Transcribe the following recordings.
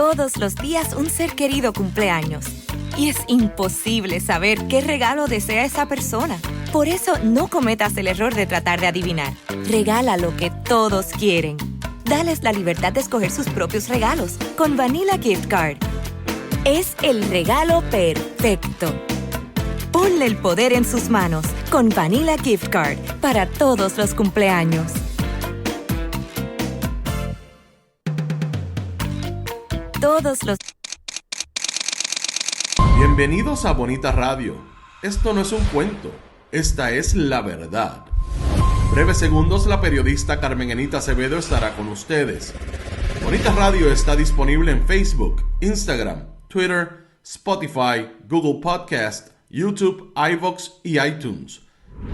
Todos los días un ser querido cumpleaños. Y es imposible saber qué regalo desea esa persona. Por eso no cometas el error de tratar de adivinar. Regala lo que todos quieren. Dales la libertad de escoger sus propios regalos con Vanilla Gift Card. Es el regalo perfecto. Ponle el poder en sus manos con Vanilla Gift Card para todos los cumpleaños. Bienvenidos a Bonita Radio. Esto no es un cuento, esta es la verdad. En breves segundos, la periodista Carmen Enita Acevedo estará con ustedes. Bonita Radio está disponible en Facebook, Instagram, Twitter, Spotify, Google Podcast, YouTube, iVoox y iTunes.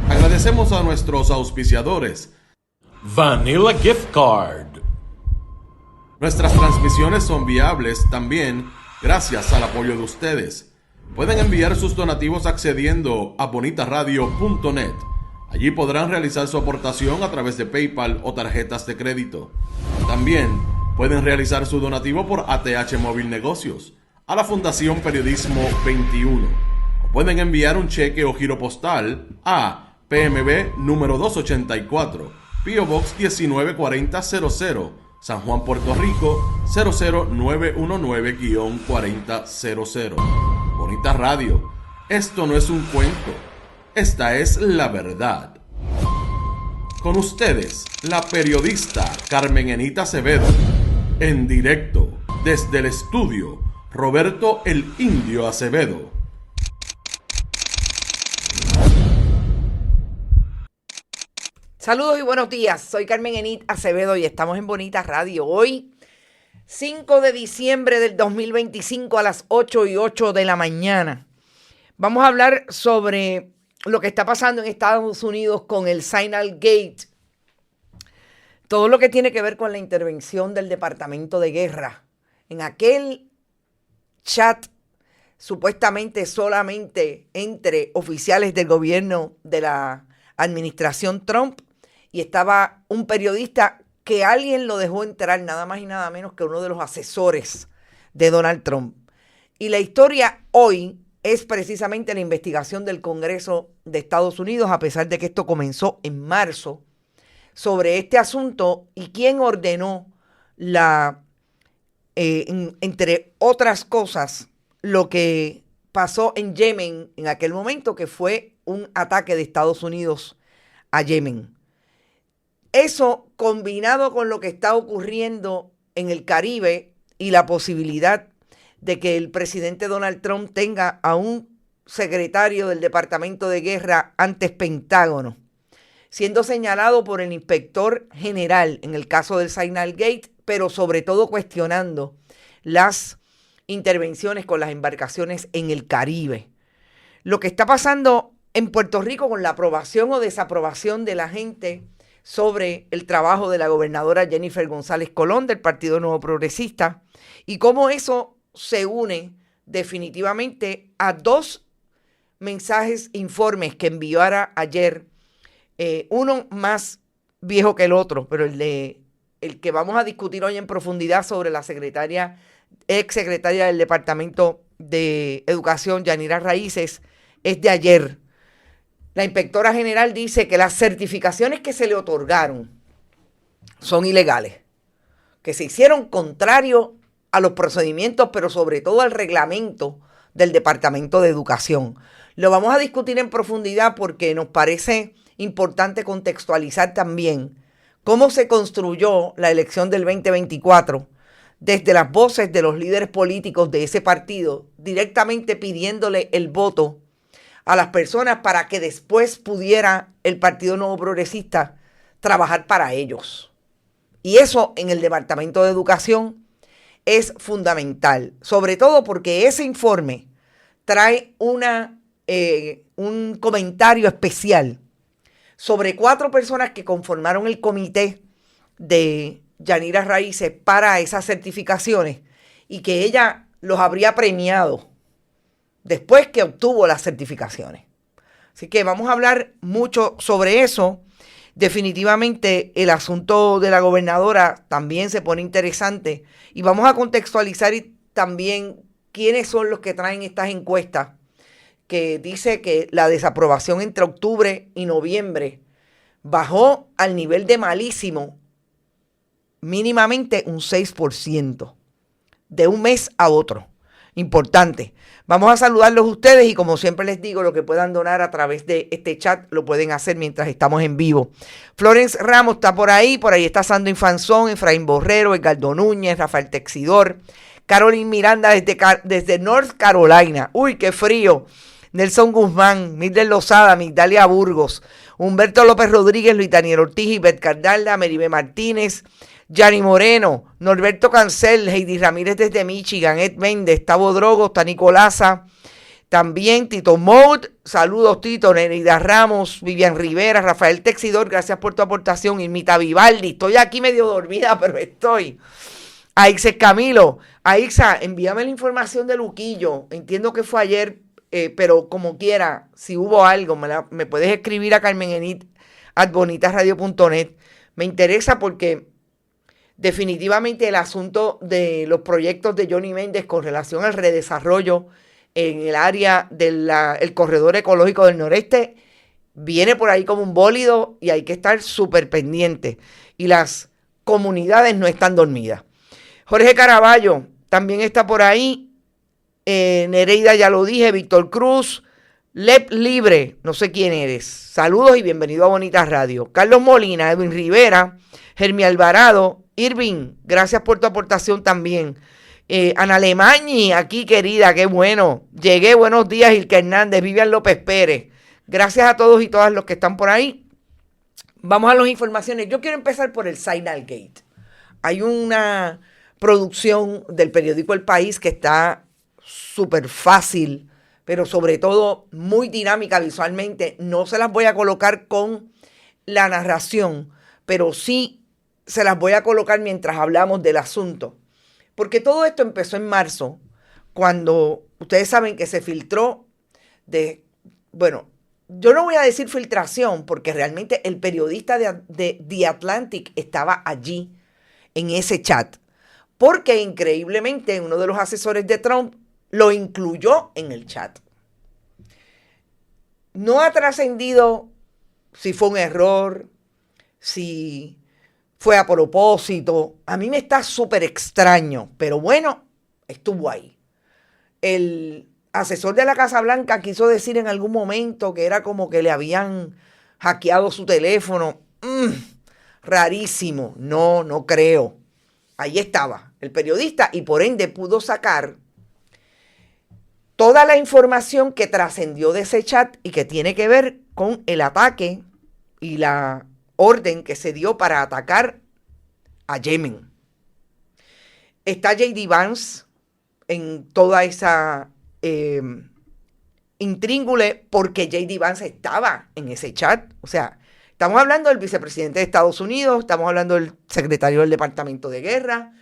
Agradecemos a nuestros auspiciadores. Vanilla Gift Card. Nuestras transmisiones son viables también gracias al apoyo de ustedes. Pueden enviar sus donativos accediendo a bonitaradio.net. Allí podrán realizar su aportación a través de PayPal o tarjetas de crédito. También pueden realizar su donativo por ATH Móvil Negocios a la Fundación Periodismo 21. O pueden enviar un cheque o giro postal a PMB número 284, P.O. Box 194000, San Juan, Puerto Rico 00919-4000. Bonita Radio, esto no es un cuento, esta es la verdad. Con ustedes, la periodista Carmen Enita Acevedo, en directo desde el estudio Roberto el Indio Acevedo. Saludos y buenos días, soy Carmen Enit Acevedo y estamos en Bonita Radio. Hoy, 5 de diciembre del 2025 a las 8:08 de la mañana. Vamos a hablar sobre lo que está pasando en Estados Unidos con el Signal Gate. Todo lo que tiene que ver con la intervención del Departamento de Guerra. En aquel chat supuestamente solamente entre oficiales del gobierno de la administración Trump, y estaba un periodista que alguien lo dejó entrar, nada más y nada menos que uno de los asesores de Donald Trump. Y la historia hoy es precisamente la investigación del Congreso de Estados Unidos, a pesar de que esto comenzó en marzo, sobre este asunto y quién ordenó entre otras cosas, lo que pasó en Yemen en aquel momento, que fue un ataque de Estados Unidos a Yemen. Eso combinado con lo que está ocurriendo en el Caribe y la posibilidad de que el presidente Donald Trump tenga a un secretario del Departamento de Guerra antes Pentágono, siendo señalado por el inspector general en el caso del Signal Gate, pero sobre todo cuestionando las intervenciones con las embarcaciones en el Caribe. Lo que está pasando en Puerto Rico con la aprobación o desaprobación de la gente sobre el trabajo de la gobernadora Jennifer González Colón del Partido Nuevo Progresista, y cómo eso se une definitivamente a dos mensajes, informes que enviara ayer, uno más viejo que el otro, pero el que vamos a discutir hoy en profundidad sobre la ex secretaria del Departamento de Educación, Yanira Raíces, es de ayer. La inspectora general dice que las certificaciones que se le otorgaron son ilegales, que se hicieron contrario a los procedimientos, pero sobre todo al reglamento del Departamento de Educación. Lo vamos a discutir en profundidad porque nos parece importante contextualizar también cómo se construyó la elección del 2024 desde las voces de los líderes políticos de ese partido, directamente pidiéndole el voto a las personas para que después pudiera el Partido Nuevo Progresista trabajar para ellos. Y eso en el Departamento de Educación es fundamental, sobre todo porque ese informe trae un comentario especial sobre 4 personas que conformaron el comité de Yanira Raíces para esas certificaciones y que ella los habría premiado después que obtuvo las certificaciones. Así que vamos a hablar mucho sobre eso. definitivamente el asunto de la gobernadora también se pone interesante. Y vamos a contextualizar también quiénes son los que traen estas encuestas, que dice que la desaprobación entre octubre y noviembre bajó al nivel de malísimo, mínimamente un 6%, de un mes a otro. Importante. Vamos a saludarlos ustedes y como siempre les digo, lo que puedan donar a través de este chat lo pueden hacer mientras estamos en vivo. Florence Ramos está por ahí está Sando Infanzón, Efraín Borrero, Edgardo Núñez, Rafael Texidor, Carolyn Miranda desde North Carolina. Uy, qué frío. Nelson Guzmán, Mildred Lozada, Migdalia Burgos, Humberto López Rodríguez, Luis Daniel Ortiz, Ivette Cardalda, Meribe Martínez, Yanni Moreno, Norberto Cancel, Heidi Ramírez desde Michigan, Ed Méndez, Tavo Drogo, está Nicolasa, también Tito Mout, saludos Tito, Nereida Ramos, Vivian Rivera, Rafael Texidor, gracias por tu aportación, Irmita Vivaldi, estoy aquí medio dormida, pero estoy. Aixes Camilo, Aixa, envíame la información de Luquillo, entiendo que fue ayer, pero como quiera, si hubo algo, me puedes escribir a carmenenit@bonitasradio.net, me interesa porque definitivamente el asunto de los proyectos de Johnny Méndez con relación al redesarrollo en el área del corredor ecológico del noreste viene por ahí como un bólido y hay que estar súper pendiente. Y las comunidades no están dormidas. Jorge Caraballo también está por ahí. Nereida ya lo dije, Víctor Cruz, Lep Libre, no sé quién eres. Saludos y bienvenido a Bonitas Radio. Carlos Molina, Edwin Rivera, Germi Alvarado, Irving, gracias por tu aportación también. Ana Lemañi, aquí querida, qué bueno. Llegué, buenos días, Ilka Hernández, Vivian López Pérez. Gracias a todos y todas los que están por ahí. Vamos a las informaciones. Yo quiero empezar por el Signal Gate. Hay una producción del periódico El País que está súper fácil, pero sobre todo muy dinámica visualmente. No se las voy a colocar con la narración, pero sí se las voy a colocar mientras hablamos del asunto. Porque todo esto empezó en marzo, cuando ustedes saben que se filtró yo no voy a decir filtración, porque realmente el periodista de The Atlantic estaba allí, en ese chat. Porque increíblemente uno de los asesores de Trump lo incluyó en el chat. No ha trascendido si fue un error, si fue a propósito. A mí me está súper extraño, pero bueno, estuvo ahí. El asesor de la Casa Blanca quiso decir en algún momento que era como que le habían hackeado su teléfono. Rarísimo. No creo. Ahí estaba el periodista y por ende pudo sacar toda la información que trascendió de ese chat y que tiene que ver con el ataque y la orden que se dio para atacar a Yemen. Está J.D. Vance en toda esa intríngulis porque J.D. Vance estaba en ese chat. O sea, estamos hablando del vicepresidente de Estados Unidos, estamos hablando del secretario del Departamento de Guerra,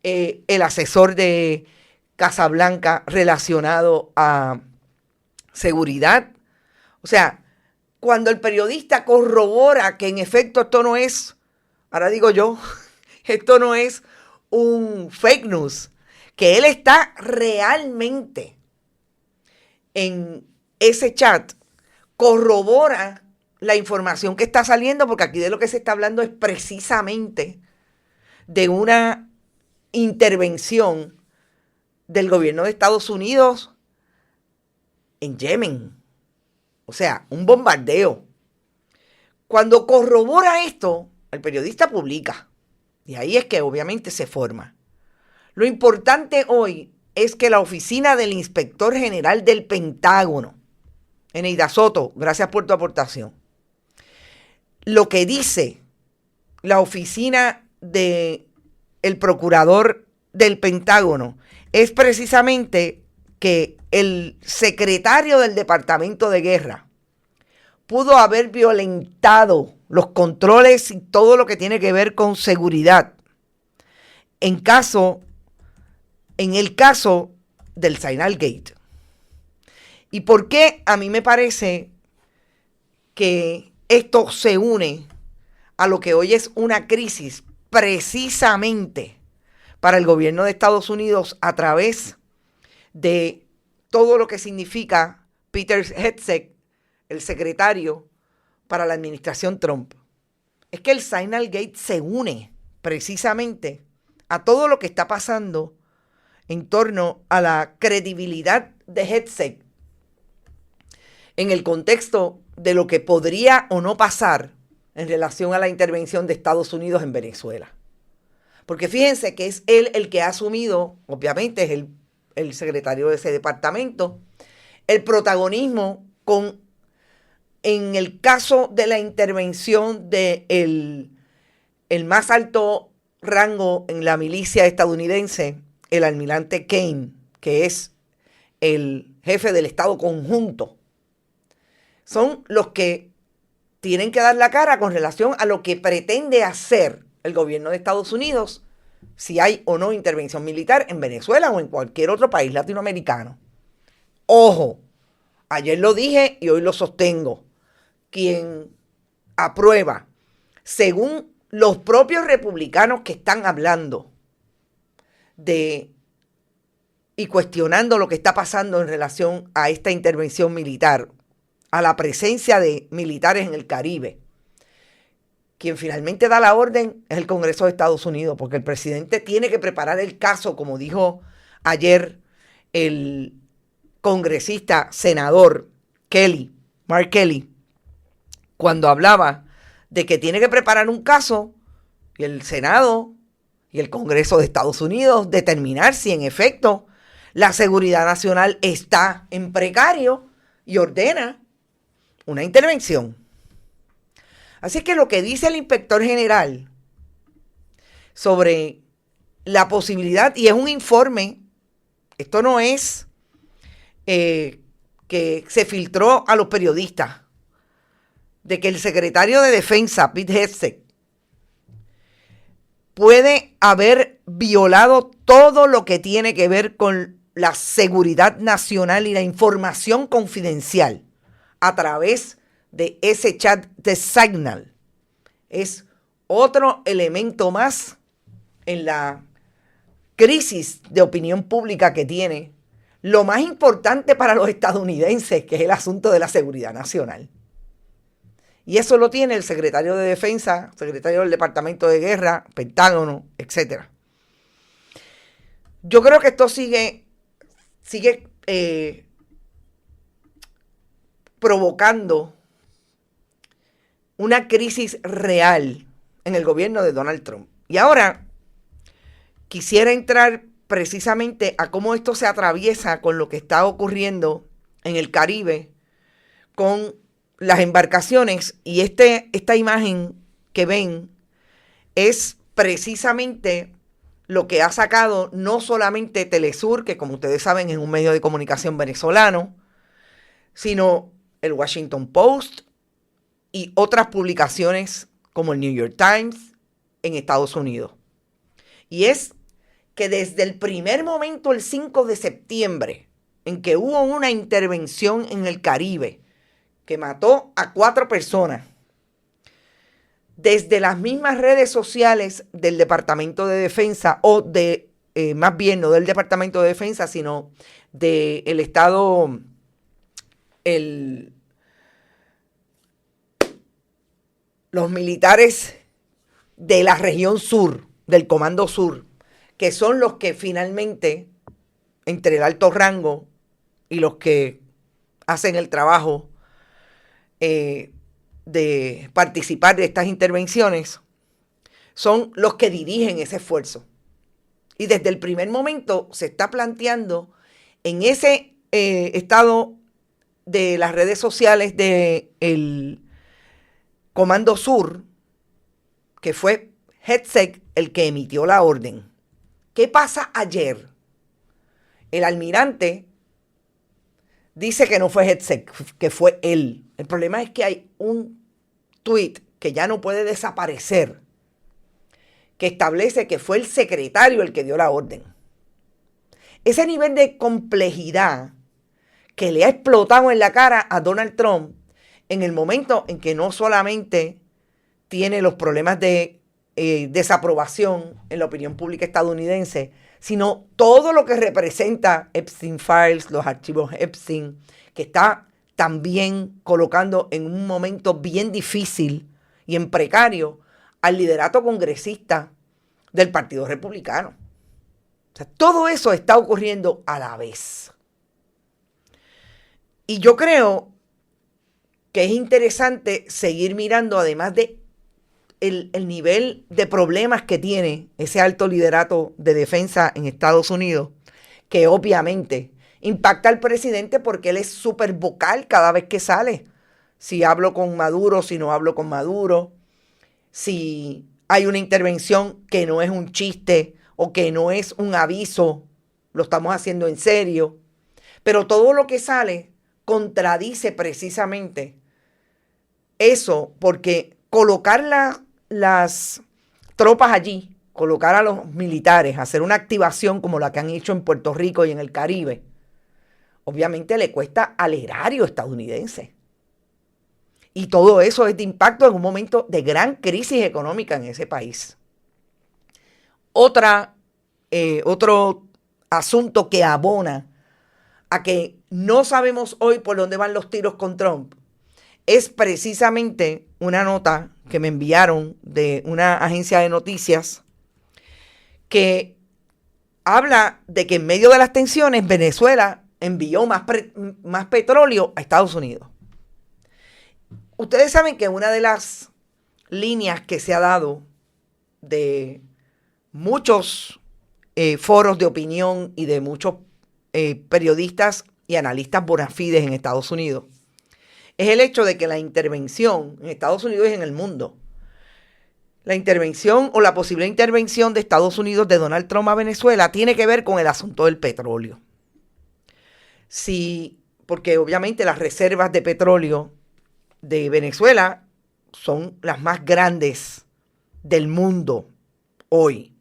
el asesor de Casa Blanca relacionado a seguridad. O sea, cuando el periodista corrobora que en efecto esto no es, ahora digo yo, esto no es un fake news, que él está realmente en ese chat, corrobora la información que está saliendo, porque aquí de lo que se está hablando es precisamente de una intervención del gobierno de Estados Unidos en Yemen. O sea, un bombardeo. Cuando corrobora esto, el periodista publica. Y ahí es que obviamente se forma. Lo importante hoy es que la oficina del Inspector General del Pentágono, Eneida Soto, gracias por tu aportación. Lo que dice la oficina del Procurador del Pentágono es precisamente que el secretario del Departamento de Guerra pudo haber violentado los controles y todo lo que tiene que ver con seguridad en el caso del Signal Gate. ¿Y por qué a mí me parece que esto se une a lo que hoy es una crisis precisamente para el gobierno de Estados Unidos a través de todo lo que significa Peter Hegseth, el secretario para la administración Trump. Es que el Signalgate se une precisamente a todo lo que está pasando en torno a la credibilidad de Hegseth en el contexto de lo que podría o no pasar en relación a la intervención de Estados Unidos en Venezuela. Porque fíjense que es él el que ha asumido, obviamente es el secretario de ese departamento, el protagonismo en el caso de la intervención de el más alto rango en la milicia estadounidense, el almirante Kane, que es el jefe del Estado Conjunto. Son los que tienen que dar la cara con relación a lo que pretende hacer el gobierno de Estados Unidos si hay o no intervención militar en Venezuela o en cualquier otro país latinoamericano. Ojo, ayer lo dije y hoy lo sostengo. Quien aprueba, según los propios republicanos que están hablando y cuestionando lo que está pasando en relación a esta intervención militar, a la presencia de militares en el Caribe, quien finalmente da la orden es el Congreso de Estados Unidos, porque el presidente tiene que preparar el caso, como dijo ayer el congresista senador Mark Kelly, cuando hablaba de que tiene que preparar un caso y el Senado y el Congreso de Estados Unidos determinar si en efecto la seguridad nacional está en precario y ordena una intervención. Así que lo que dice el inspector general sobre la posibilidad, y es un informe, esto no es que se filtró a los periodistas, de que el secretario de Defensa, Pete Hegseth, puede haber violado todo lo que tiene que ver con la seguridad nacional y la información confidencial a través de ese chat de Signal. Es otro elemento más en la crisis de opinión pública que tiene lo más importante para los estadounidenses, que es el asunto de la seguridad nacional. Y eso lo tiene el secretario de Defensa, secretario del Departamento de Guerra, Pentágono, etc. Yo creo que esto sigue provocando una crisis real en el gobierno de Donald Trump. Y ahora quisiera entrar precisamente a cómo esto se atraviesa con lo que está ocurriendo en el Caribe con las embarcaciones. Y esta imagen que ven es precisamente lo que ha sacado no solamente Telesur, que como ustedes saben es un medio de comunicación venezolano, sino el Washington Post y otras publicaciones como el New York Times en Estados Unidos. Y es que desde el primer momento, el 5 de septiembre, en que hubo una intervención en el Caribe que mató a 4 personas, desde las mismas redes sociales del Departamento de Defensa, o más bien no del Departamento de Defensa, sino del Estado, los militares de la región sur, del Comando Sur, que son los que finalmente, entre el alto rango y los que hacen el trabajo de participar de estas intervenciones, son los que dirigen ese esfuerzo. Y desde el primer momento se está planteando en ese estado de las redes sociales del Comando Sur, que fue Hegseth el que emitió la orden. ¿Qué pasa ayer? El almirante dice que no fue Hegseth, que fue él. El problema es que hay un tuit que ya no puede desaparecer, que establece que fue el secretario el que dio la orden. Ese nivel de complejidad que le ha explotado en la cara a Donald Trump en el momento en que no solamente tiene los problemas de desaprobación en la opinión pública estadounidense, sino todo lo que representa Epstein Files, los archivos Epstein, que está también colocando en un momento bien difícil y en precario al liderato congresista del Partido Republicano. O sea, todo eso está ocurriendo a la vez. Y yo creo que es interesante seguir mirando, además de el nivel de problemas que tiene ese alto liderato de defensa en Estados Unidos, que obviamente impacta al presidente porque él es súper vocal cada vez que sale. Si hablo con Maduro, si no hablo con Maduro, si hay una intervención que no es un chiste o que no es un aviso, lo estamos haciendo en serio. Pero todo lo que sale contradice precisamente eso, porque colocar las tropas allí, colocar a los militares, hacer una activación como la que han hecho en Puerto Rico y en el Caribe, obviamente le cuesta al erario estadounidense. Y todo eso es de impacto en un momento de gran crisis económica en ese país. Otro asunto que abona a que no sabemos hoy por dónde van los tiros con Trump es precisamente una nota que me enviaron de una agencia de noticias que habla de que en medio de las tensiones Venezuela envió más petróleo a Estados Unidos. Ustedes saben que una de las líneas que se ha dado de muchos foros de opinión y de muchos periodistas y analistas bona fides en Estados Unidos es el hecho de que la intervención en Estados Unidos y en el mundo, la intervención o la posible intervención de Estados Unidos de Donald Trump a Venezuela tiene que ver con el asunto del petróleo. Sí, porque obviamente las reservas de petróleo de Venezuela son las más grandes del mundo hoy.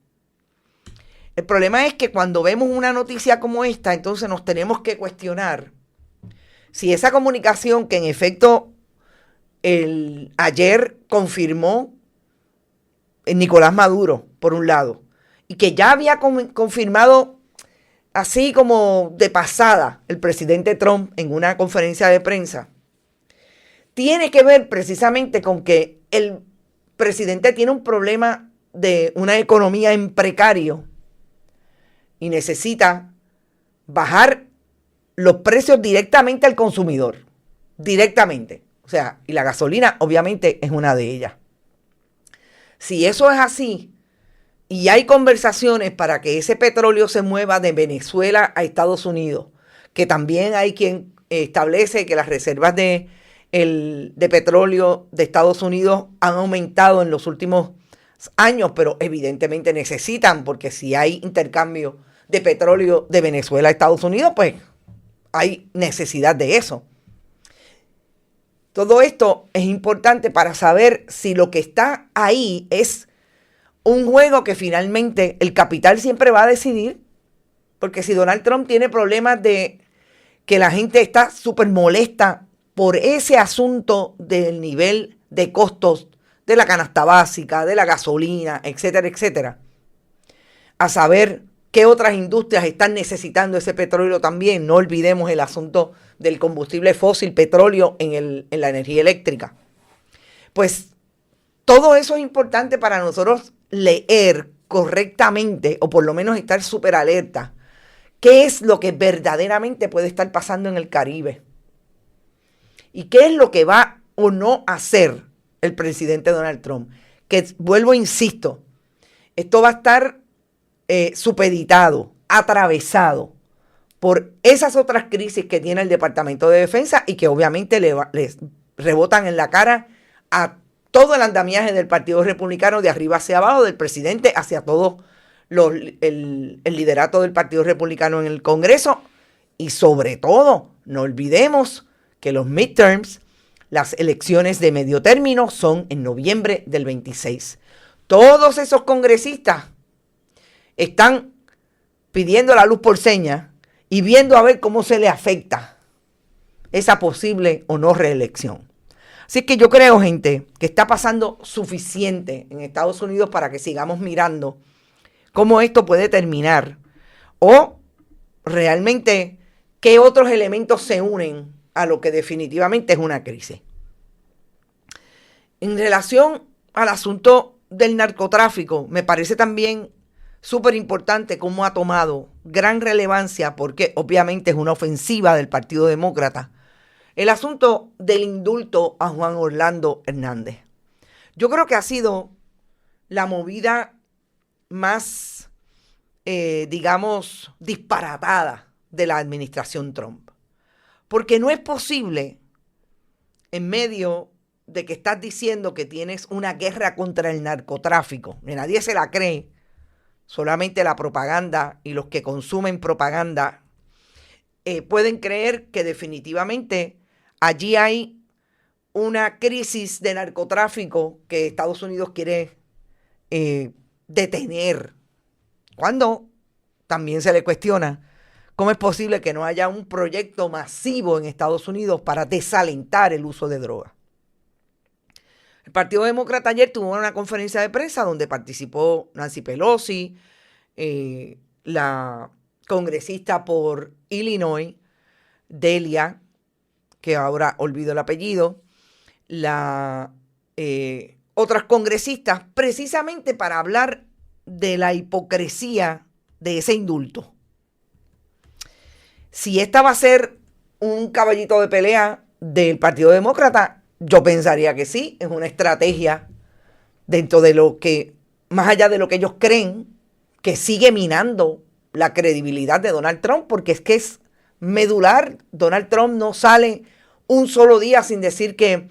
El problema es que cuando vemos una noticia como esta, entonces nos tenemos que cuestionar si esa comunicación que en efecto ayer confirmó Nicolás Maduro, por un lado, y que ya había confirmado así como de pasada el presidente Trump en una conferencia de prensa, tiene que ver precisamente con que el presidente tiene un problema de una economía en precario y necesita bajar los precios directamente al consumidor, directamente. O sea, y la gasolina obviamente es una de ellas. Si eso es así y hay conversaciones para que ese petróleo se mueva de Venezuela a Estados Unidos, que también hay quien establece que las reservas de petróleo de Estados Unidos han aumentado en los últimos años, pero evidentemente necesitan, porque si hay intercambio de petróleo de Venezuela a Estados Unidos, pues hay necesidad de eso. Todo esto es importante para saber si lo que está ahí es un juego que finalmente el capital siempre va a decidir, porque si Donald Trump tiene problemas de que la gente está súper molesta por ese asunto del nivel de costos de la canasta básica, de la gasolina, etcétera, etcétera, a saber qué otras industrias están necesitando ese petróleo también. No olvidemos el asunto del combustible fósil, petróleo en la energía eléctrica. Pues todo eso es importante para nosotros leer correctamente, o por lo menos estar súper alerta, qué es lo que verdaderamente puede estar pasando en el Caribe. Y qué es lo que va o no hacer el presidente Donald Trump. Que vuelvo, insisto, esto va a estar supeditado, atravesado por esas otras crisis que tiene el Departamento de Defensa y que obviamente les rebotan en la cara a todo el andamiaje del Partido Republicano, de arriba hacia abajo, del presidente hacia todo el liderato del Partido Republicano en el Congreso. Y sobre todo, no olvidemos que los midterms, las elecciones de medio término, son en noviembre del 26. Todos esos congresistas están pidiendo la luz por señas y viendo a ver cómo se le afecta esa posible o no reelección. Así es que yo creo, gente, que está pasando suficiente en Estados Unidos para que sigamos mirando cómo esto puede terminar o realmente qué otros elementos se unen a lo que definitivamente es una crisis. En relación al asunto del narcotráfico, me parece también súper importante cómo ha tomado gran relevancia, porque obviamente es una ofensiva del Partido Demócrata, el asunto del indulto a Juan Orlando Hernández. Yo creo que ha sido la movida más, digamos, disparatada de la administración Trump. Porque no es posible, en medio de que estás diciendo que tienes una guerra contra el narcotráfico, que nadie se la cree, solamente la propaganda y los que consumen propaganda pueden creer que definitivamente allí hay una crisis de narcotráfico que Estados Unidos quiere detener. Cuando también se le cuestiona cómo es posible que no haya un proyecto masivo en Estados Unidos para desalentar el uso de drogas. El Partido Demócrata ayer tuvo una conferencia de prensa donde participó Nancy Pelosi, la congresista por Illinois, Delia, que ahora olvido el apellido, otras congresistas, precisamente para hablar de la hipocresía de ese indulto. Si esta va a ser un caballito de pelea del Partido Demócrata, yo pensaría que sí, es una estrategia dentro de lo que, más allá de lo que ellos creen, que sigue minando la credibilidad de Donald Trump, porque es que es medular. Donald Trump no sale un solo día sin decir que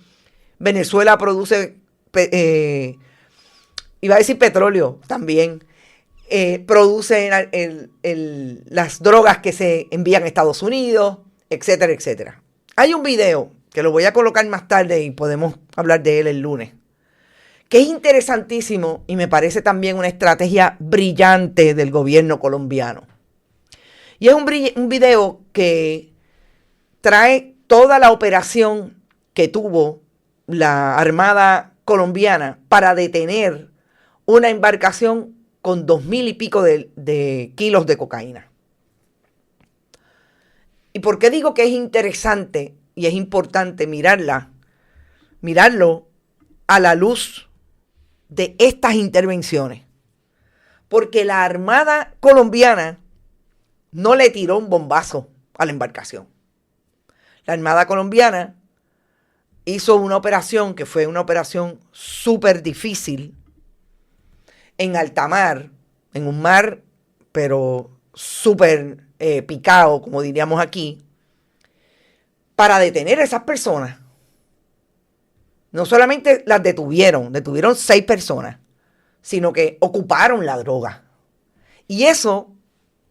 Venezuela produce, iba a decir petróleo también, produce las drogas que se envían a Estados Unidos, etcétera, etcétera. Hay un video que lo voy a colocar más tarde y podemos hablar de él el lunes, que es interesantísimo y me parece también una estrategia brillante del gobierno colombiano. Y es un video que trae toda la operación que tuvo la Armada colombiana para detener una embarcación con 2,000 y pico de kilos de cocaína. ¿Y por qué digo que es interesante y es importante mirarlo a la luz de estas intervenciones? Porque la Armada colombiana no le tiró un bombazo a la embarcación. La Armada colombiana hizo una operación que fue una operación súper difícil en alta mar, en un mar, pero súper picado, como diríamos aquí, para detener a esas personas. No solamente las detuvieron 6 personas, sino que ocuparon la droga. Y eso,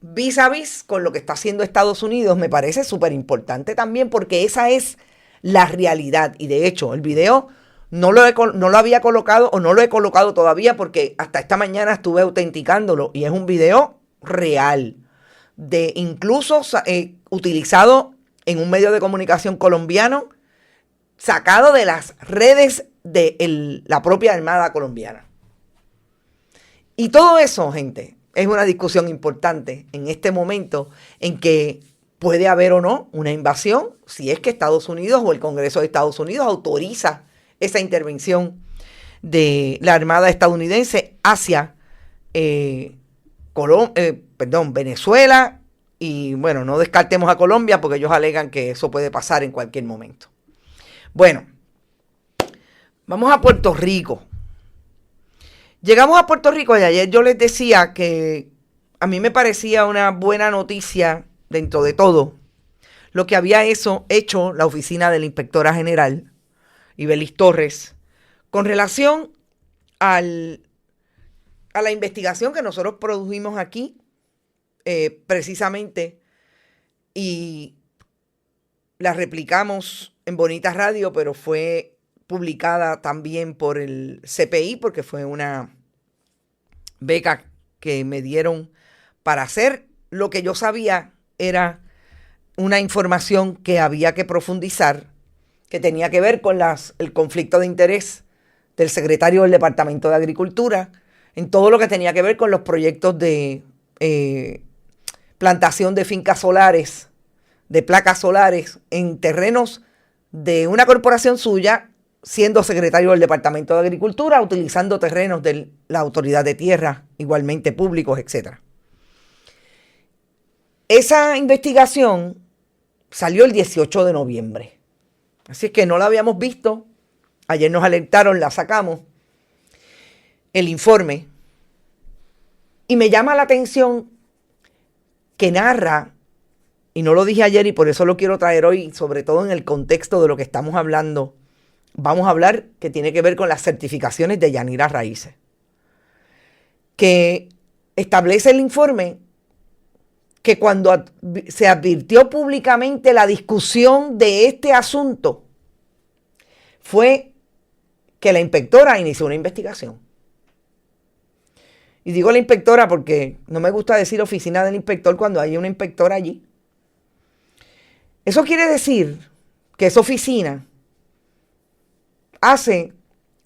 vis a vis con lo que está haciendo Estados Unidos, me parece súper importante también, porque esa es la realidad. Y de hecho, el video no lo había colocado, o no lo he colocado todavía, porque hasta esta mañana estuve autenticándolo, y es un video real, de incluso utilizado en un medio de comunicación colombiano, sacado de las redes de la propia Armada colombiana. Y todo eso, gente, es una discusión importante en este momento en que puede haber o no una invasión, si es que Estados Unidos o el Congreso de Estados Unidos autoriza esa intervención de la Armada estadounidense hacia Venezuela. Y bueno, no descartemos a Colombia porque ellos alegan que eso puede pasar en cualquier momento. Bueno, vamos a Puerto Rico. Llegamos a Puerto Rico y ayer yo les decía que a mí me parecía una buena noticia dentro de todo lo que había hecho la oficina de la Inspectora General, Ibelis Torres, con relación a la investigación que nosotros produjimos aquí, precisamente, y la replicamos en Bonita Radio, pero fue publicada también por el CPI, porque fue una beca que me dieron para hacer lo que yo sabía era una información que había que profundizar que tenía que ver con el conflicto de interés del secretario del Departamento de Agricultura, en todo lo que tenía que ver con los proyectos de plantación de fincas solares, de placas solares en terrenos de una corporación suya, siendo secretario del Departamento de Agricultura, utilizando terrenos de la Autoridad de Tierra, igualmente públicos, etc. Esa investigación salió el 18 de noviembre. Así es que no la habíamos visto. Ayer nos alertaron, la sacamos, el informe. Y me llama la atención que narra, y no lo dije ayer y por eso lo quiero traer hoy, sobre todo en el contexto de lo que estamos hablando. Vamos a hablar que tiene que ver con las certificaciones de Yanira Raíces. Que establece el informe que cuando se advirtió públicamente la discusión de este asunto, fue que la inspectora inició una investigación. Y digo la inspectora porque no me gusta decir oficina del inspector cuando hay una inspectora allí. Eso quiere decir que esa oficina hace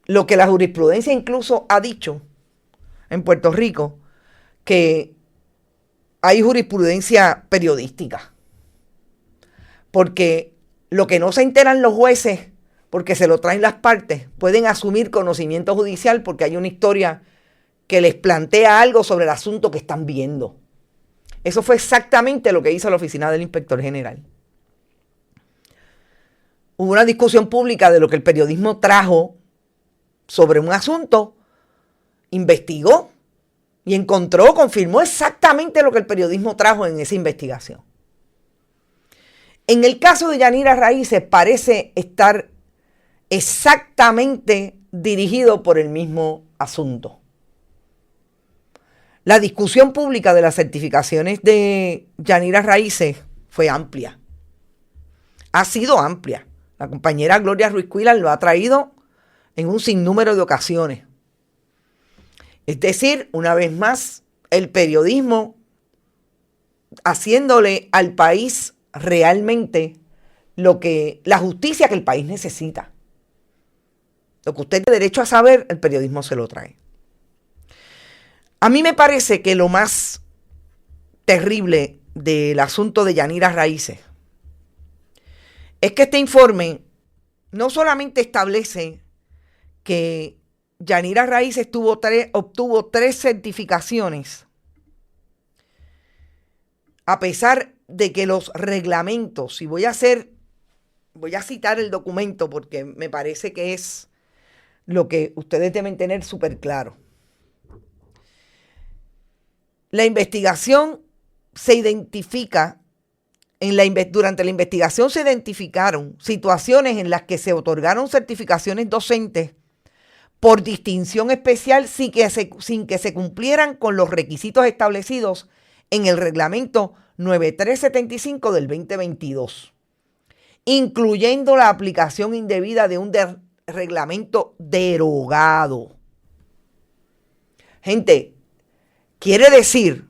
lo que la jurisprudencia incluso ha dicho en Puerto Rico, que hay jurisprudencia periodística. Porque lo que no se enteran los jueces, porque se lo traen las partes, pueden asumir conocimiento judicial porque hay una historia que les plantea algo sobre el asunto que están viendo. Eso fue exactamente lo que hizo la oficina del inspector general. Hubo una discusión pública de lo que el periodismo trajo sobre un asunto, investigó y confirmó exactamente lo que el periodismo trajo en esa investigación. En el caso de Yanira Raíces parece estar exactamente dirigido por el mismo asunto. La discusión pública de las certificaciones de Yanira Raíces fue amplia. Ha sido amplia. La compañera Gloria Ruiz Cuilan lo ha traído en un sinnúmero de ocasiones. Es decir, una vez más, el periodismo haciéndole al país realmente la justicia que el país necesita. Lo que usted tiene derecho a saber, el periodismo se lo trae. A mí me parece que lo más terrible del asunto de Yanira Raíces es que este informe no solamente establece que Yanira Raíces obtuvo 3 certificaciones, a pesar de que los reglamentos, y voy a citar el documento porque me parece que es lo que ustedes deben tener súper claro. La investigación se identifica, durante la investigación se identificaron situaciones en las que se otorgaron certificaciones docentes por distinción especial sin que se cumplieran con los requisitos establecidos en el reglamento 9375 del 2022, incluyendo la aplicación indebida de un reglamento derogado. Gente, quiere decir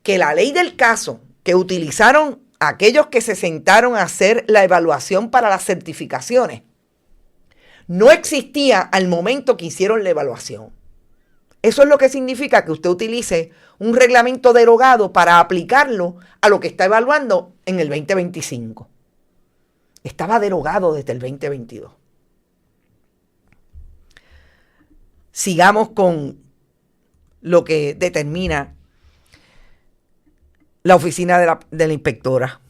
que la ley del caso que utilizaron aquellos que se sentaron a hacer la evaluación para las certificaciones no existía al momento que hicieron la evaluación. Eso es lo que significa que usted utilice un reglamento derogado para aplicarlo a lo que está evaluando en el 2025. Estaba derogado desde el 2022. Sigamos con lo que determina la oficina de la inspectora.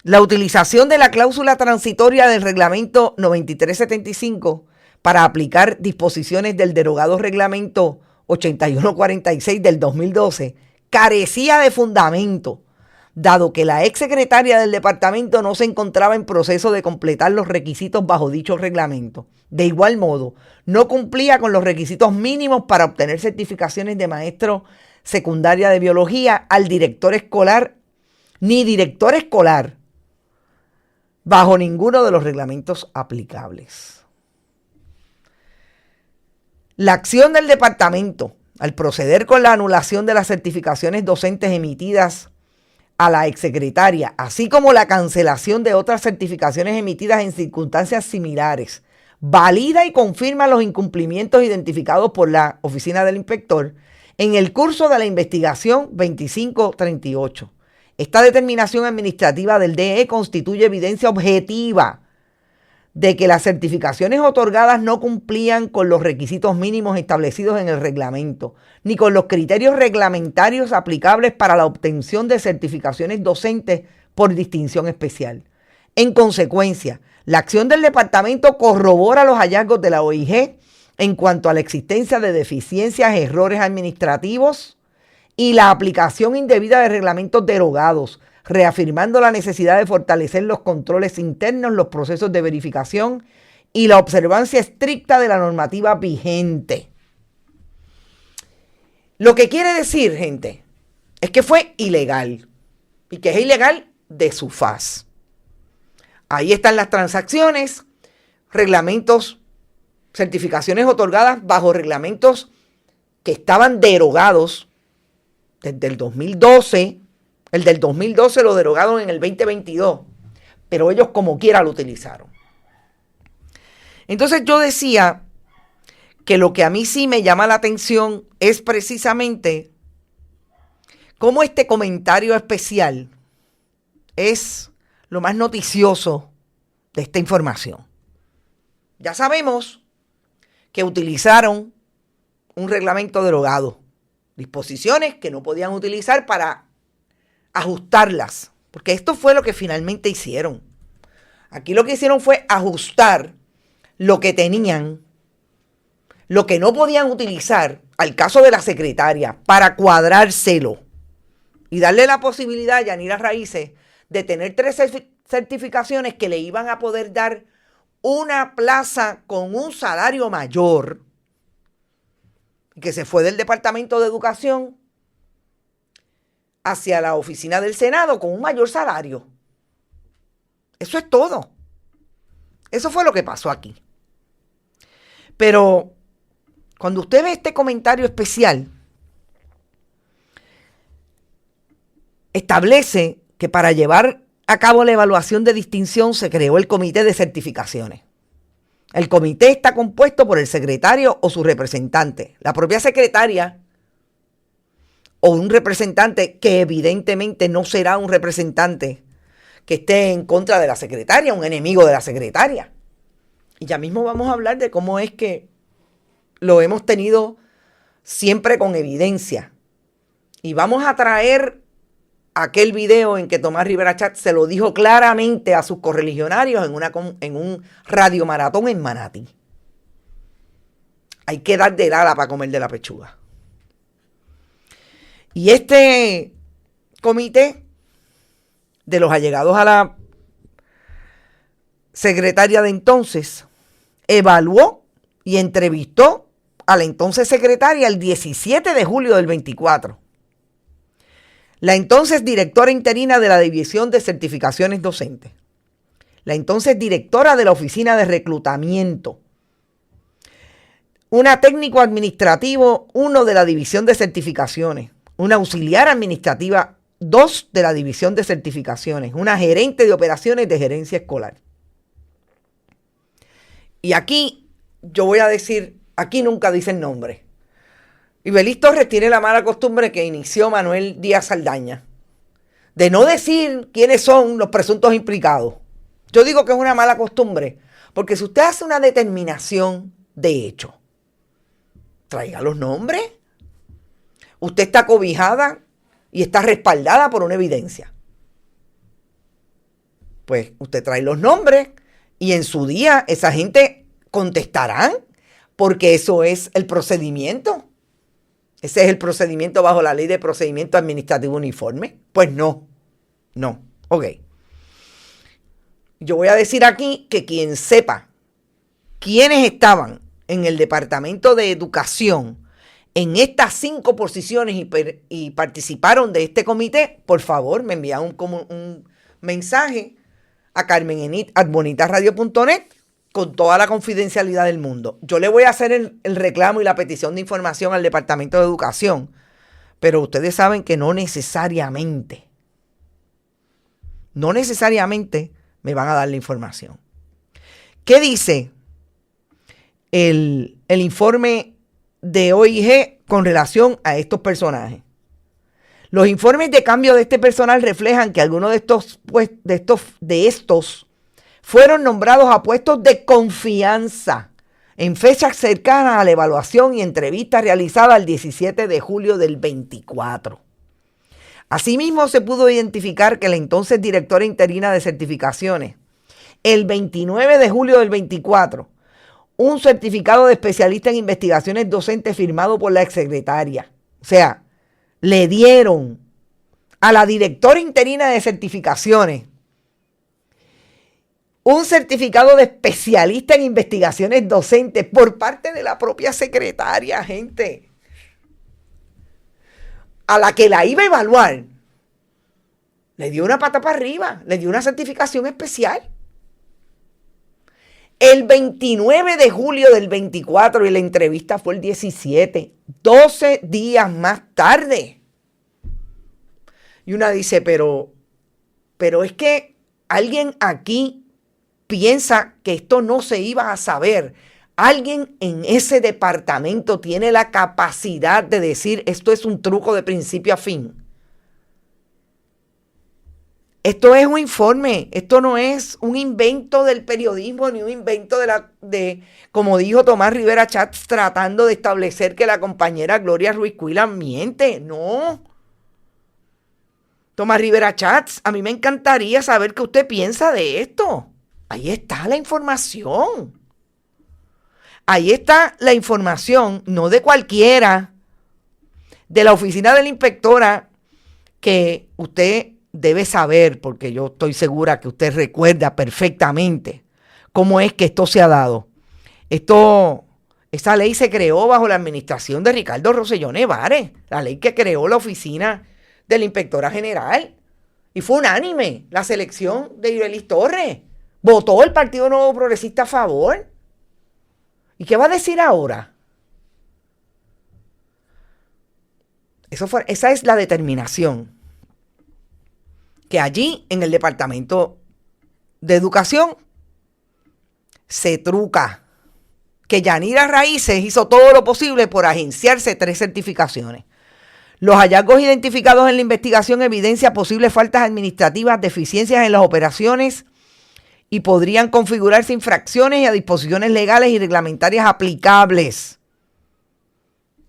La utilización de la cláusula transitoria del reglamento 9375 para aplicar disposiciones del derogado reglamento 8146 del 2012 carecía de fundamento, dado que la exsecretaria del departamento no se encontraba en proceso de completar los requisitos bajo dicho reglamento. De igual modo, no cumplía con los requisitos mínimos para obtener certificaciones de maestro secundaria de biología al director escolar, ni director escolar, bajo ninguno de los reglamentos aplicables. La acción del departamento al proceder con la anulación de las certificaciones docentes emitidas a la exsecretaria, así como la cancelación de otras certificaciones emitidas en circunstancias similares, valida y confirma los incumplimientos identificados por la Oficina del Inspector en el curso de la investigación 2538. Esta determinación administrativa del DE constituye evidencia objetiva de que las certificaciones otorgadas no cumplían con los requisitos mínimos establecidos en el reglamento, ni con los criterios reglamentarios aplicables para la obtención de certificaciones docentes por distinción especial. En consecuencia, la acción del departamento corrobora los hallazgos de la OIG en cuanto a la existencia de deficiencias, errores administrativos y la aplicación indebida de reglamentos derogados, reafirmando la necesidad de fortalecer los controles internos, los procesos de verificación y la observancia estricta de la normativa vigente. Lo que quiere decir, gente, es que fue ilegal y que es ilegal de su faz. Ahí están las transacciones, reglamentos, certificaciones otorgadas bajo reglamentos que estaban derogados desde el 2012. El del 2012 lo derogaron en el 2022, pero ellos como quiera lo utilizaron. Entonces yo decía que lo que a mí sí me llama la atención es precisamente cómo este comentario especial es lo más noticioso de esta información. Ya sabemos que utilizaron un reglamento derogado, disposiciones que no podían utilizar para ajustarlas, porque esto fue lo que finalmente hicieron. Aquí lo que hicieron fue ajustar lo que tenían, lo que no podían utilizar al caso de la secretaria para cuadrárselo y darle la posibilidad a Yanira Raíces de tener 3 certificaciones que le iban a poder dar una plaza con un salario mayor, que se fue del Departamento de Educación hacia la oficina del Senado con un mayor salario. Eso es todo. Eso fue lo que pasó aquí. Pero cuando usted ve este comentario especial, establece que para llevar a cabo la evaluación de distinción se creó el Comité de Certificaciones. El comité está compuesto por el secretario o su representante, la propia secretaria o un representante que evidentemente no será un representante que esté en contra de la secretaria, un enemigo de la secretaria. Y ya mismo vamos a hablar de cómo es que lo hemos tenido siempre con evidencia. Y vamos a traer aquel video en que Tomás Rivera Chat se lo dijo claramente a sus correligionarios en un radiomaratón en Manatí. Hay que dar del ala para comer de la pechuga. Y este comité de los allegados a la secretaria de entonces evaluó y entrevistó a la entonces secretaria el 17 de julio del 24. La entonces directora interina de la División de Certificaciones Docentes. La entonces directora de la Oficina de Reclutamiento. Una técnico administrativo 1 de la División de Certificaciones. Una auxiliar administrativa 2 de la División de Certificaciones. Una gerente de operaciones de gerencia escolar. Y aquí yo voy a decir, aquí nunca dicen nombre. Ibeliz Torres tiene la mala costumbre que inició Manuel Díaz Saldaña, de no decir quiénes son los presuntos implicados. Yo digo que es una mala costumbre, porque si usted hace una determinación de hecho, traiga los nombres. Usted está cobijada y está respaldada por una evidencia. Pues usted trae los nombres y en su día esa gente contestarán, porque eso es el procedimiento. Ese es el procedimiento bajo la Ley de Procedimiento Administrativo Uniforme. Pues no. Ok. Yo voy a decir aquí que quien sepa quiénes estaban en el Departamento de Educación en estas 5 posiciones y participaron de este comité, por favor, me envían un mensaje a carmenenit@bonitasradio.net con toda la confidencialidad del mundo. Yo le voy a hacer el reclamo y la petición de información al Departamento de Educación, pero ustedes saben que no necesariamente no necesariamente me van a dar la información. ¿Qué dice el informe de OIG con relación a estos personajes? Los informes de cambio de este personal reflejan que algunos de estos fueron nombrados a puestos de confianza en fechas cercanas a la evaluación y entrevista realizada el 17 de julio del 24. Asimismo, se pudo identificar que la entonces directora interina de certificaciones, el 29 de julio del 24, un certificado de especialista en investigaciones docentes firmado por la exsecretaria. O sea, le dieron a la directora interina de certificaciones un certificado de especialista en investigaciones docentes por parte de la propia secretaria, gente, a la que la iba a evaluar. Le dio una pata para arriba, le dio una certificación especial. El 29 de julio del 24 y la entrevista fue el 17, 12 días más tarde. Y una dice, pero es que alguien aquí piensa que esto no se iba a saber. Alguien en ese departamento tiene la capacidad de decir esto es un truco de principio a fin. Esto es un informe, esto no es un invento del periodismo ni un invento como dijo Tomás Rivera Chats, tratando de establecer que la compañera Gloria Ruiz Quilan miente. No. Tomás Rivera Chats, a mí me encantaría saber qué usted piensa de esto. Ahí está la información. Ahí está la información, no de cualquiera, de la oficina de la inspectora, que usted debe saber, porque yo estoy segura que usted recuerda perfectamente cómo es que esto se ha dado. Esa ley se creó bajo la administración de Ricardo Rosselló Nevares, la ley que creó la oficina de la inspectora general. Y fue unánime la selección de Ibelis Torres. Votó el Partido Nuevo Progresista a favor. ¿Y qué va a decir ahora? Esa es la determinación que allí en el Departamento de Educación se truca. Que Yanira Raíces hizo todo lo posible por agenciarse 3 certificaciones. Los hallazgos identificados en la investigación evidencian posibles faltas administrativas, deficiencias en las operaciones y podrían configurarse infracciones y a disposiciones legales y reglamentarias aplicables.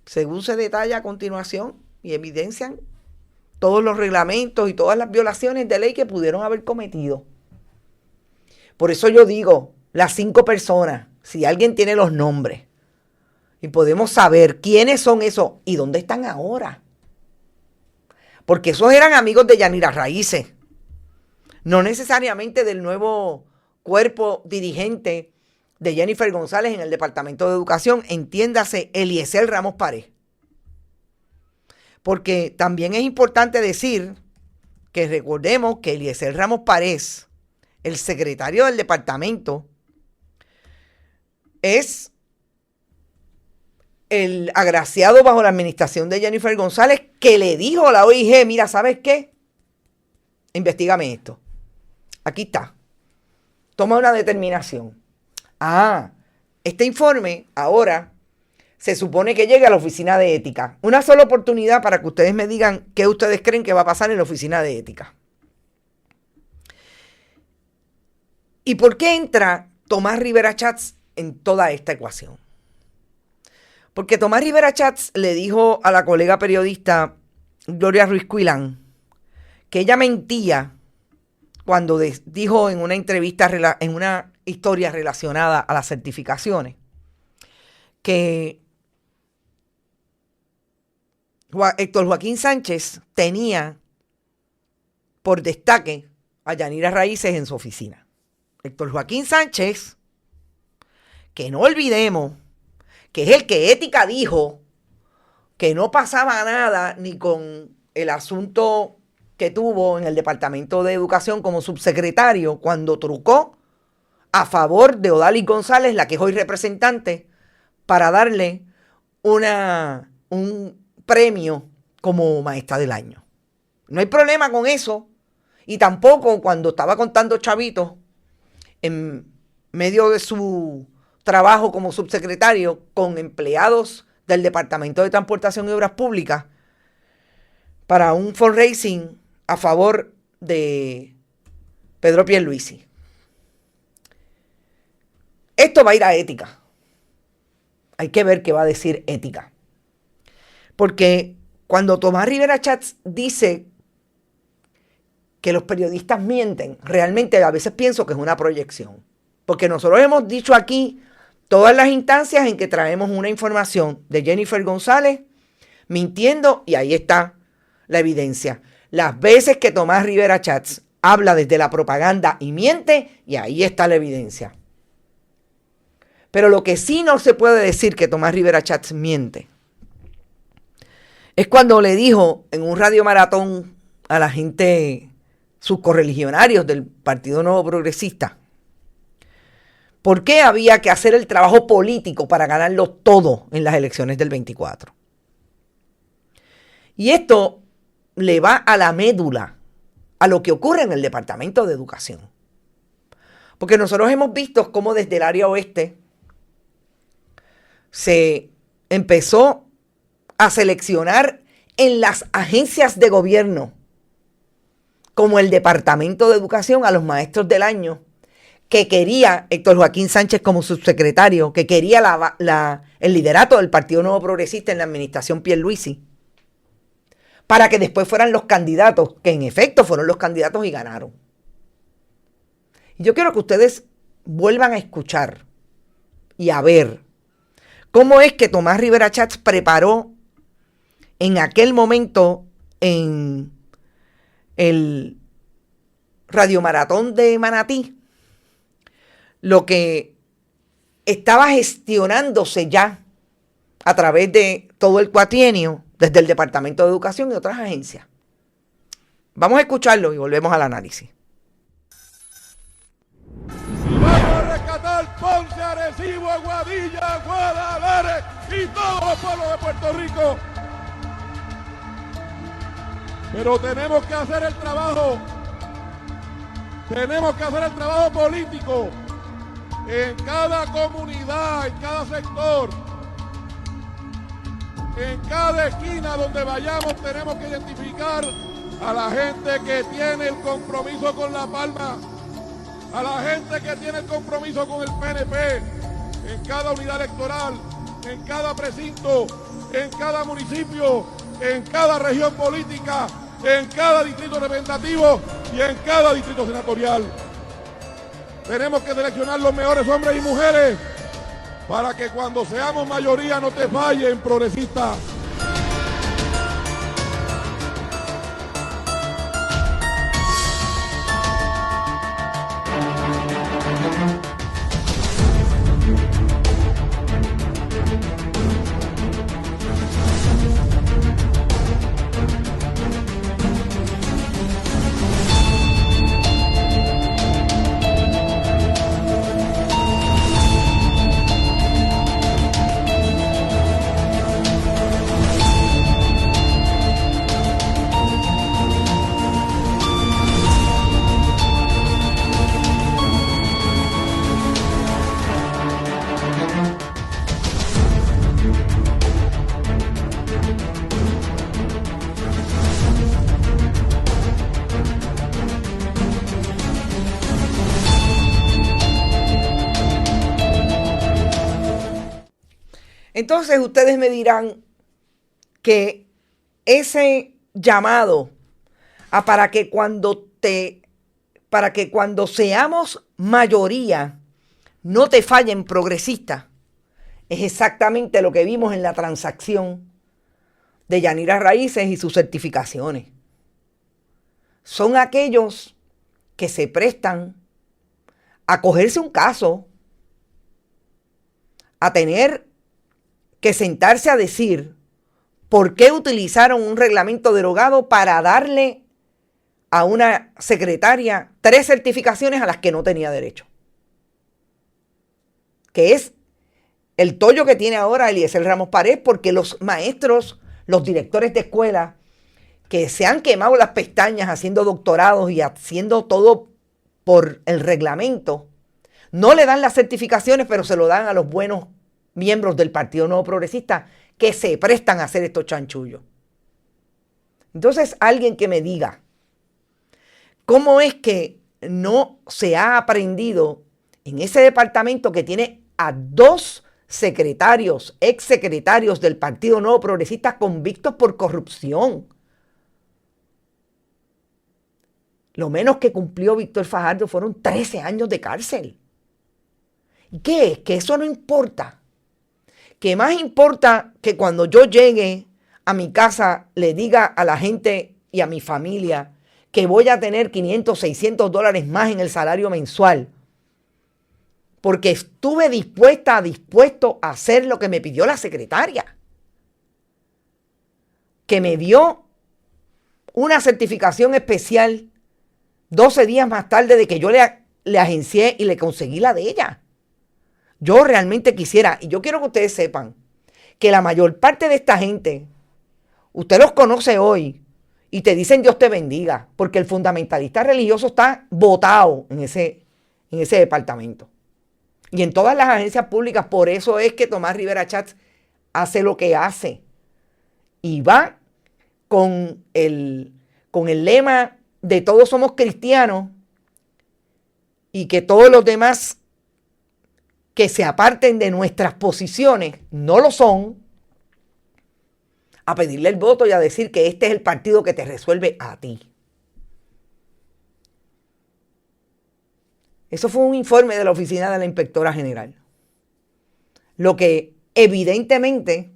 Según se detalla a continuación y evidencian todos los reglamentos y todas las violaciones de ley que pudieron haber cometido. Por eso yo digo, las 5 personas, si alguien tiene los nombres y podemos saber quiénes son esos y dónde están ahora. Porque esos eran amigos de Yanira Raíces, no necesariamente del nuevo cuerpo dirigente de Jennifer González en el Departamento de Educación, entiéndase Eliezer Ramos Párez. Porque también es importante decir que recordemos que Eliezer Ramos Párez, el secretario del departamento, es el agraciado bajo la administración de Jennifer González, que le dijo a la OIG, mira, ¿sabes qué? Investígame esto. Aquí está. Toma una determinación. Este informe ahora se supone que llegue a la oficina de ética. Una sola oportunidad para que ustedes me digan qué ustedes creen que va a pasar en la oficina de ética. ¿Y por qué entra Tomás Rivera Chats en toda esta ecuación? Porque Tomás Rivera Chats le dijo a la colega periodista Gloria Ruiz Quilan que ella mentía cuando dijo en una entrevista, en una historia relacionada a las certificaciones, que Héctor Joaquín Sánchez tenía por destaque a Yanira Raíces en su oficina. Héctor Joaquín Sánchez, que no olvidemos, que es el que Ética dijo que no pasaba nada ni con el asunto que tuvo en el Departamento de Educación como subsecretario cuando trucó a favor de Odalis González, la que es hoy representante, para darle un premio como maestra del año. No hay problema con eso. y tampoco cuando estaba contando chavitos en medio de su trabajo como subsecretario con empleados del Departamento de Transportación y Obras Públicas para un fundraising a favor de Pedro Pierluisi. Esto va a ir a ética. Hay que ver qué va a decir ética. Porque cuando Tomás Rivera Chats dice que los periodistas mienten, realmente a veces pienso que es una proyección. Porque nosotros hemos dicho aquí todas las instancias en que traemos una información de Jennifer González mintiendo, y ahí está la evidencia. Las veces que Tomás Rivera Chats habla desde la propaganda y miente, y ahí está la evidencia. Pero lo que sí no se puede decir que Tomás Rivera Chats miente es cuando le dijo en un radiomaratón a la gente, sus correligionarios del Partido Nuevo Progresista, por qué había que hacer el trabajo político para ganarlo todo en las elecciones del 24. Y esto le va a la médula a lo que ocurre en el Departamento de Educación. Porque nosotros hemos visto cómo desde el área oeste se empezó a seleccionar en las agencias de gobierno, como el Departamento de Educación, a los maestros del año, que quería Héctor Joaquín Sánchez como subsecretario, que quería el liderato del Partido Nuevo Progresista en la administración Pierluisi, para que después fueran los candidatos, que en efecto fueron los candidatos y ganaron. Y yo quiero que ustedes vuelvan a escuchar y a ver cómo es que Tomás Rivera Chats preparó en aquel momento en el radiomaratón de Manatí lo que estaba gestionándose ya a través de todo el cuatrienio desde el Departamento de Educación y otras agencias. Vamos a escucharlo y volvemos al análisis. Vamos a rescatar Ponce, Arecibo, Aguadilla, Guadalajara y todos los pueblos de Puerto Rico. Pero tenemos que hacer el trabajo. Tenemos que hacer el trabajo político en cada comunidad, en cada sector. En cada esquina donde vayamos tenemos que identificar a la gente que tiene el compromiso con La Palma, a la gente que tiene el compromiso con el PNP, en cada unidad electoral, en cada precinto, en cada municipio, en cada región política, en cada distrito representativo y en cada distrito senatorial. Tenemos que seleccionar los mejores hombres y mujeres para que cuando seamos mayoría no te fallen, progresistas. Entonces ustedes me dirán que ese llamado a para que cuando seamos mayoría no te fallen, progresistas, es exactamente lo que vimos en la transacción de Yanira Raíces y sus certificaciones. Son aquellos que se prestan a cogerse un caso, a tener que sentarse a decir por qué utilizaron un reglamento derogado para darle a una secretaria 3 certificaciones a las que no tenía derecho. Que es el tollo que tiene ahora Eliezer Ramos Pared, porque los maestros, los directores de escuela que se han quemado las pestañas haciendo doctorados y haciendo todo por el reglamento, no le dan las certificaciones, pero se lo dan a los buenos miembros del Partido Nuevo Progresista que se prestan a hacer estos chanchullos. Entonces, alguien que me diga cómo es que no se ha aprendido en ese departamento que tiene a 2 secretarios, exsecretarios del Partido Nuevo Progresista convictos por corrupción. Lo menos que cumplió Víctor Fajardo fueron 13 años de cárcel. ¿Y qué es? Que eso no importa. Que más importa que cuando yo llegue a mi casa le diga a la gente y a mi familia que voy a tener $500, $600 más en el salario mensual. Porque estuve dispuesto a hacer lo que me pidió la secretaria. Que me dio una certificación especial 12 días más tarde de que yo le agencié y le conseguí la de ella. Yo realmente quisiera, y yo quiero que ustedes sepan, que la mayor parte de esta gente, usted los conoce hoy y te dicen Dios te bendiga, porque el fundamentalista religioso está botado en ese departamento. Y en todas las agencias públicas, por eso es que Tomás Rivera Chatz hace lo que hace. Y va con el lema de todos somos cristianos y que todos los demás que se aparten de nuestras posiciones no lo son, a pedirle el voto y a decir que este es el partido que te resuelve a ti. Eso fue un informe de la Oficina de la Inspectora General. Lo que evidentemente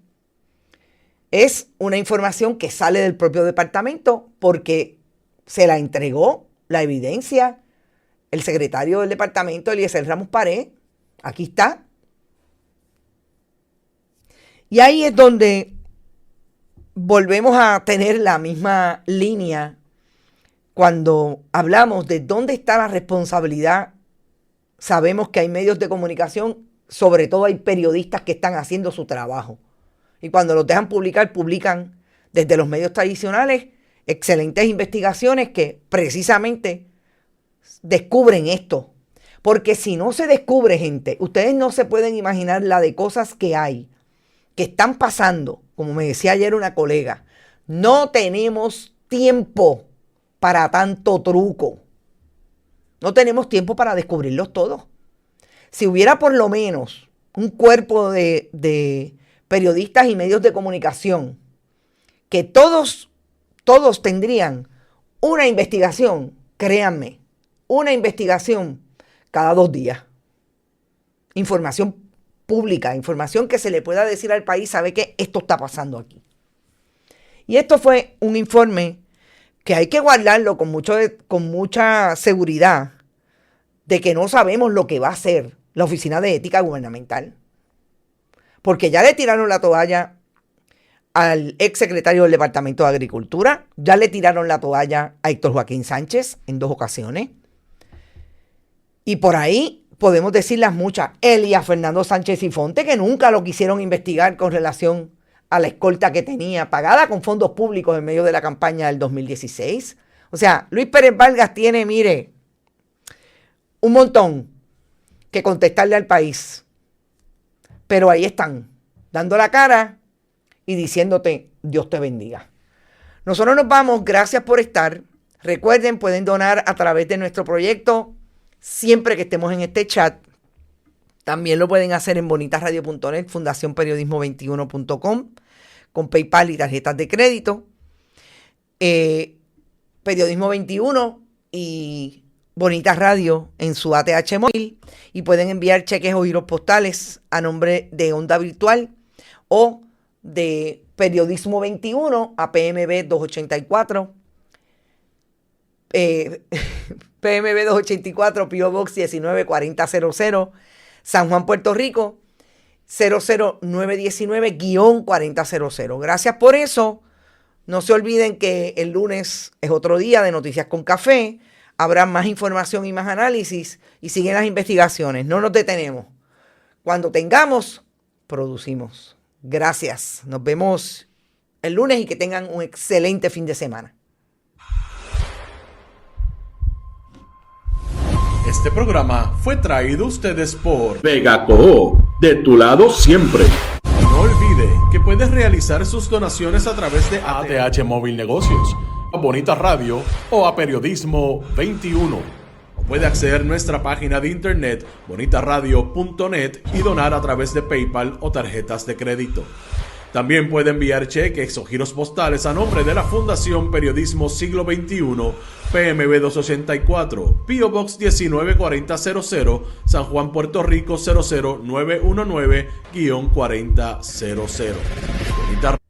es una información que sale del propio departamento porque se la entregó la evidencia el secretario del departamento, Eliezer Ramos Pared. Aquí está. Y ahí es donde volvemos a tener la misma línea cuando hablamos de dónde está la responsabilidad. Sabemos que hay medios de comunicación, sobre todo hay periodistas que están haciendo su trabajo. Y cuando los dejan publicar, publican desde los medios tradicionales excelentes investigaciones que precisamente descubren esto. Porque si no se descubre, gente, ustedes no se pueden imaginar la de cosas que hay, que están pasando. Como me decía ayer una colega, no tenemos tiempo para tanto truco. No tenemos tiempo para descubrirlos todos. Si hubiera por lo menos un cuerpo de periodistas y medios de comunicación que todos tendrían una investigación, créanme, una investigación cada 2 días. Información pública, información que se le pueda decir al país, sabe que esto está pasando aquí. Y esto fue un informe que hay que guardarlo con mucha seguridad de que no sabemos lo que va a hacer la Oficina de Ética Gubernamental. Porque ya le tiraron la toalla al exsecretario del Departamento de Agricultura, ya le tiraron la toalla a Héctor Joaquín Sánchez en 2 ocasiones. Y por ahí podemos decirlas muchas. Él y a Fernando Sánchez y Fonte, que nunca lo quisieron investigar con relación a la escolta que tenía, pagada con fondos públicos en medio de la campaña del 2016. O sea, Luis Pérez Vargas tiene, mire, un montón que contestarle al país. Pero ahí están, dando la cara y diciéndote, Dios te bendiga. Nosotros nos vamos, gracias por estar. Recuerden, pueden donar a través de nuestro proyecto siempre que estemos en este chat. También lo pueden hacer en bonitasradio.net, fundacionperiodismo21.com, con PayPal y tarjetas de crédito. Periodismo 21 y Bonitas Radio en su ATH móvil. Y pueden enviar cheques o giros postales a nombre de Onda Virtual o de Periodismo 21 a PMB 284. PMB 284, P.O. Box 194000, San Juan, Puerto Rico, 00919-4000. Gracias por eso. No se olviden que el lunes es otro día de Noticias con Café. Habrá más información y más análisis y siguen las investigaciones. No nos detenemos. Cuando tengamos, producimos. Gracias. Nos vemos el lunes y que tengan un excelente fin de semana. Este programa fue traído a ustedes por Vega Coop, de tu lado siempre. No olvide que puedes realizar sus donaciones a través de ATH Móvil Negocios, a Bonita Radio o a Periodismo 21. O puede acceder a nuestra página de internet bonitaradio.net y donar a través de PayPal o tarjetas de crédito. También puede enviar cheques o giros postales a nombre de la Fundación Periodismo Siglo XXI, PMB 284, P.O. Box 194000, San Juan, Puerto Rico 00919-4000.